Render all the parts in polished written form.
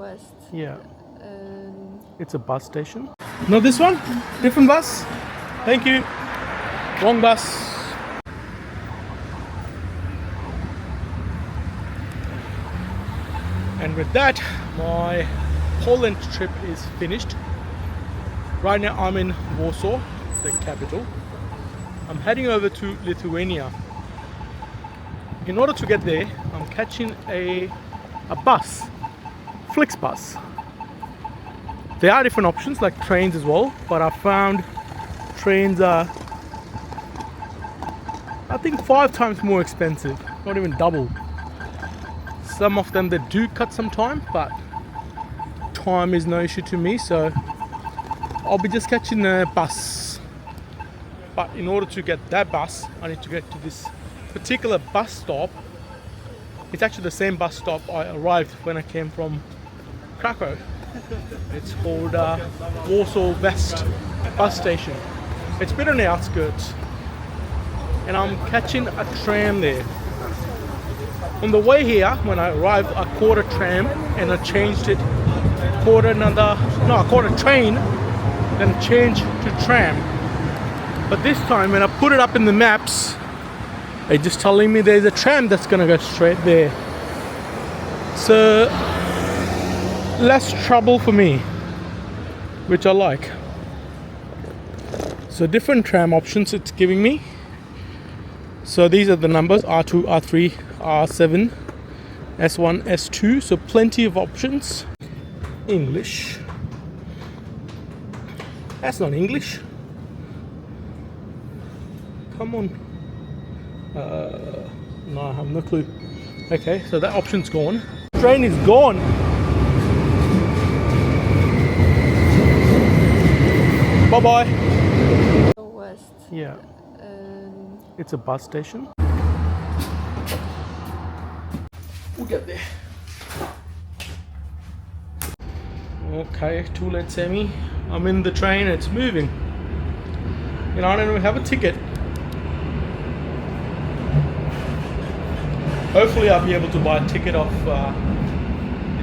west. Yeah. Um, It's a bus station. No, this one? Different bus? Thank you. Wrong bus. And with that, my Poland trip is finished. Right now I'm in Warsaw, the capital. I'm heading over to Lithuania. In order to get there, I'm catching a bus, Flixbus. There are different options like trains as well, but I found trains are, I think, 5 times more expensive, not even double. Some of them, they do cut some time, but time is no issue to me, so I'll be just catching a bus. But in order to get that bus, I need to get to this particular bus stop. It's actually the same bus stop I arrived when I came from Krakow. It's called Warsaw West bus station. It's a bit on the outskirts, and I'm catching a tram there. On the way here, when I arrived, I caught a tram and I changed it. I caught a train, then changed to tram. But this time, when I put it up in the maps, it's just telling me there's a tram that's gonna go straight there. So less trouble for me, which I like. So different tram options it's giving me. So these are the numbers: R2, R3, R7, S1, S2. So plenty of options. English. That's not English. Come on. No, I have no clue. Okay, so that option's gone. Train is gone. Bye bye. west. Yeah. It's a bus station. We'll get there. Okay, too late, Sammy. I'm in the train, it's moving. You know, I don't even have a ticket. Hopefully I'll be able to buy a ticket off the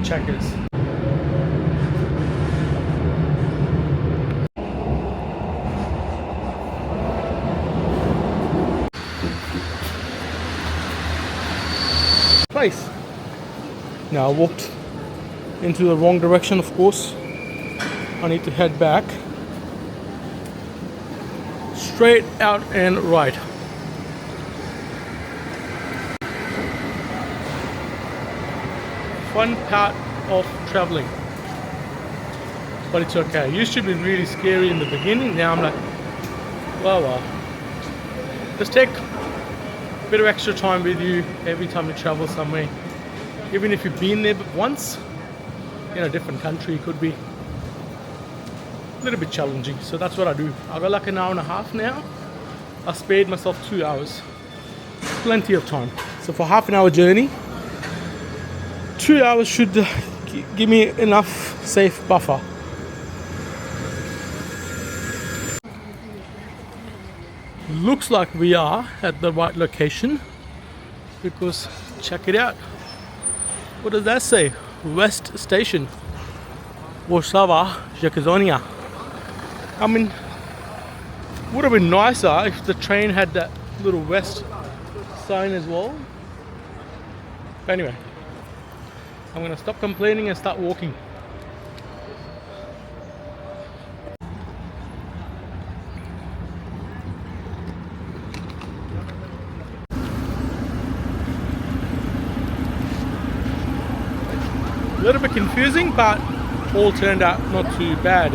checkers. Place. Now I walked into the wrong direction, of course. I need to head back. Straight out and right. Fun part of traveling. But it's okay. It used to be really scary in the beginning. Now I'm like, well. Just take a bit of extra time with you every time you travel somewhere. Even if you've been there once, in a different country, it could be a little bit challenging. So that's what I do. I got like an hour and a half now. I spared myself 2 hours. Plenty of time. So for half an hour journey, 2 hours should give me enough safe buffer. Looks like we are at the right location, because check it out. What does that say? West Station, Warsaw, Lithuania. I mean, would have been nicer if the train had that little west sign as well. But anyway, I'm gonna stop complaining and start walking. A little bit confusing, but all turned out not too bad.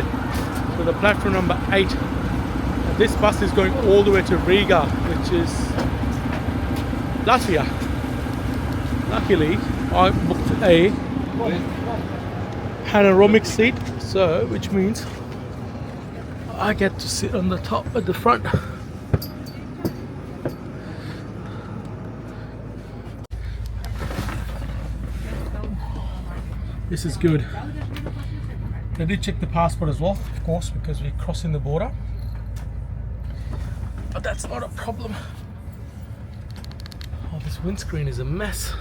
So the platform number 8, this bus is going all the way to Riga, which is Latvia. Luckily, I booked a panoramic seat, so which means I get to sit on the top at the front. This is good. I did check the passport as well, of course, because we're crossing the border. But that's not a problem. Oh, this windscreen is a mess.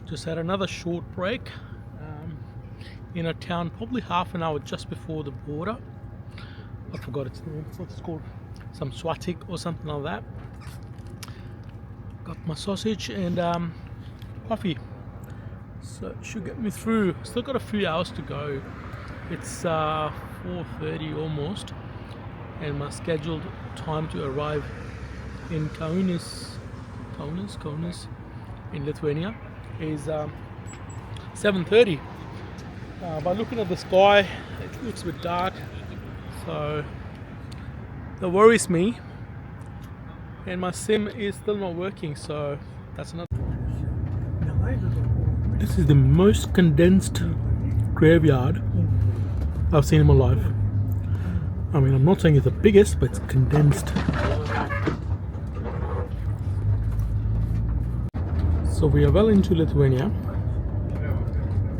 Just had another short break in a town, probably half an hour just before the border. I forgot its name. What's it called? Some Swatik or something like that. Got my sausage and coffee. So it should get me through. Still got a few hours to go. It's 4:30 almost, and my scheduled time to arrive in Kaunas in Lithuania is 7:30. By looking at the sky, it looks a bit dark, so that worries me. And my sim is still not working, so that's another. This is the most condensed graveyard I've seen in my life. I mean, I'm not saying it's the biggest, but it's condensed. So we are well into Lithuania,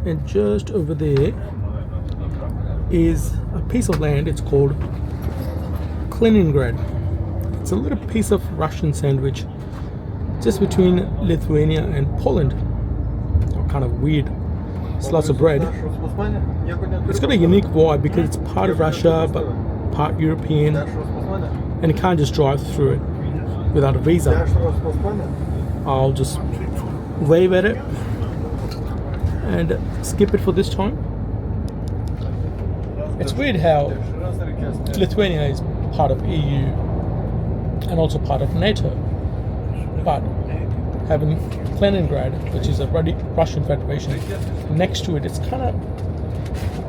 and just over there is a piece of land. It's called Kaliningrad. It's a little piece of Russian sandwich just between Lithuania and Poland. Kind of weird. It's lots of bread. It's got a unique vibe because it's part of Russia but part European, and you can't just drive through it without a visa. I'll just wave at it and skip it for this time. It's weird how Lithuania is part of EU and also part of NATO, but having Kaliningrad, which is a Russian Federation, next to it, it's kind of,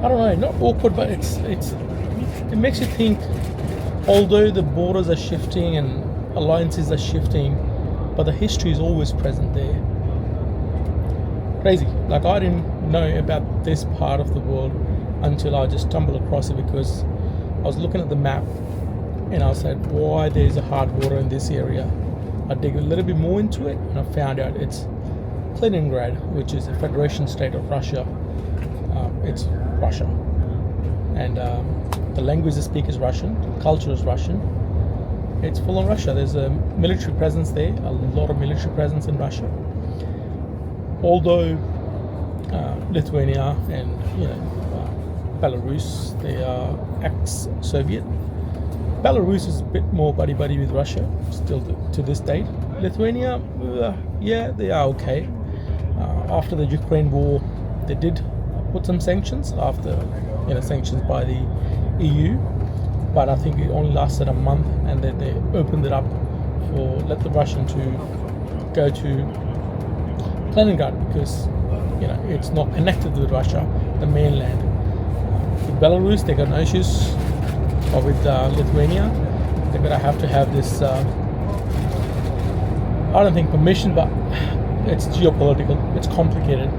I don't know, not awkward, but it makes you think. Although the borders are shifting and alliances are shifting, but the history is always present there. Crazy. Like, I didn't know about this part of the world until I just stumbled across it, because I was looking at the map and I said, why there's a hard border in this area. I dig a little bit more into it, and I found out it's Kaliningrad, which is a federation state of Russia. It's Russia, and the language they speak is Russian, the culture is Russian. It's full on Russia. There's a military presence there, a lot of military presence in Russia. Although Lithuania and Belarus, they are ex-Soviet. Belarus is a bit more buddy-buddy with Russia, still to this date. Lithuania, yeah, they are okay. After the Ukraine war, they did put some sanctions, after sanctions by the EU, but I think it only lasted a month, and then they opened it up for let the Russian to go to Kaliningrad, because it's not connected with Russia, the mainland. With Belarus, they got no issues. Or with Lithuania, they're gonna have to have this. I don't think permission, but it's geopolitical. It's complicated.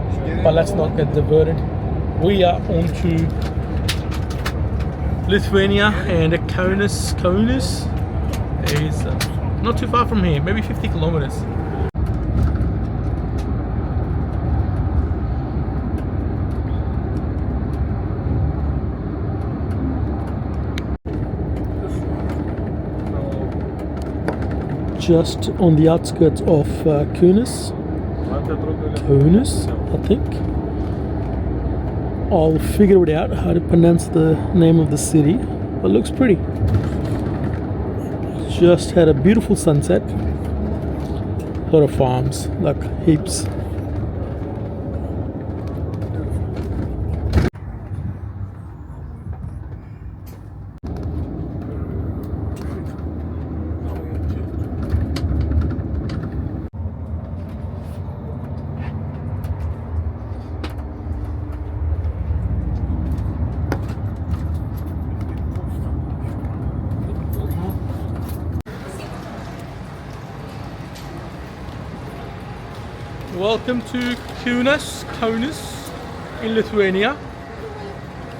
But let's not get diverted. We are on to Lithuania, and Kaunas is not too far from here, maybe 50 kilometers. Just on the outskirts of Kaunas, I think. I'll figure it out how to pronounce the name of the city, but it looks pretty. Just had a beautiful sunset. A lot of farms, like heaps. Welcome to Kaunas in Lithuania.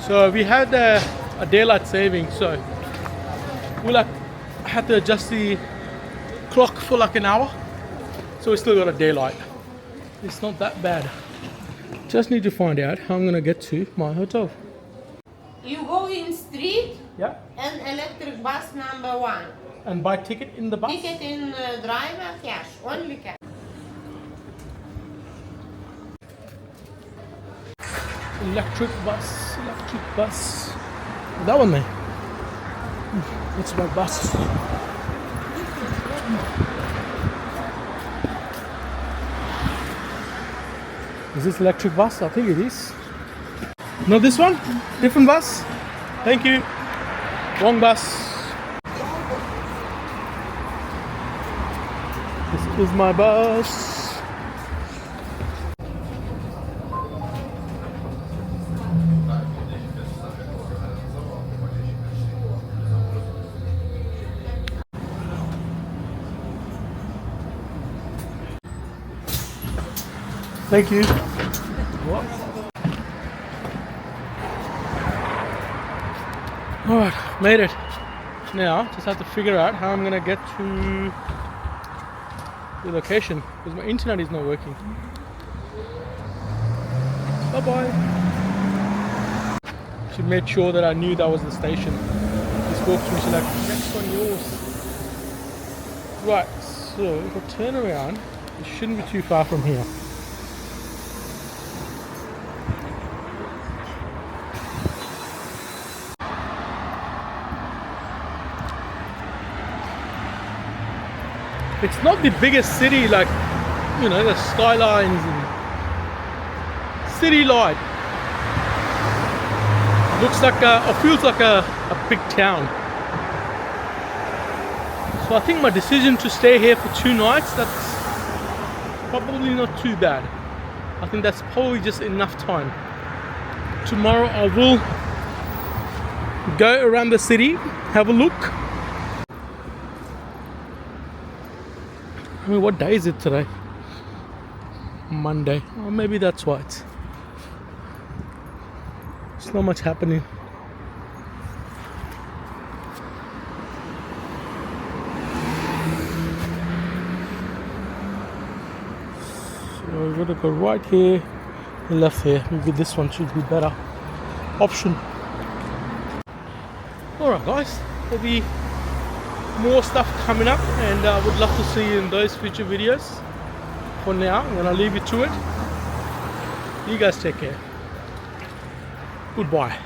So we had a daylight saving, so we had to adjust the clock for like an hour, so we still got a daylight. It's not that bad. Just need to find out how I'm gonna get to my hotel. You go in street Yeah. and electric bus number 1. And buy ticket in the bus? Ticket in driver, cash, only cash. Electric bus, electric bus. That one there. That's my bus. Is this electric bus? I think it is. No, this one? Different bus? Thank you. Wrong bus. This is my bus. Thank you. What? Alright, made it. Now, just have to figure out how I'm gonna get to the location because my internet is not working. Bye bye. She made sure that I knew that was the station. Just walked through, she's like, next one yours. Right, so if I turn around, it shouldn't be too far from here. It's not the biggest city like, you know, the skylines and city light. Looks like or feels like a big town. So I think my decision to stay here for 2 nights, that's probably not too bad. I think that's probably just enough time. Tomorrow I will go around the city, have a look. I mean, what day is it today? Monday. Or maybe that's why it's not much happening. So we're gonna go right here, left here. Maybe this one should be better option. Alright guys, there'll be more stuff coming up and I would love to see you in those future videos. For now, I'm gonna leave you to it. You guys take care. Goodbye.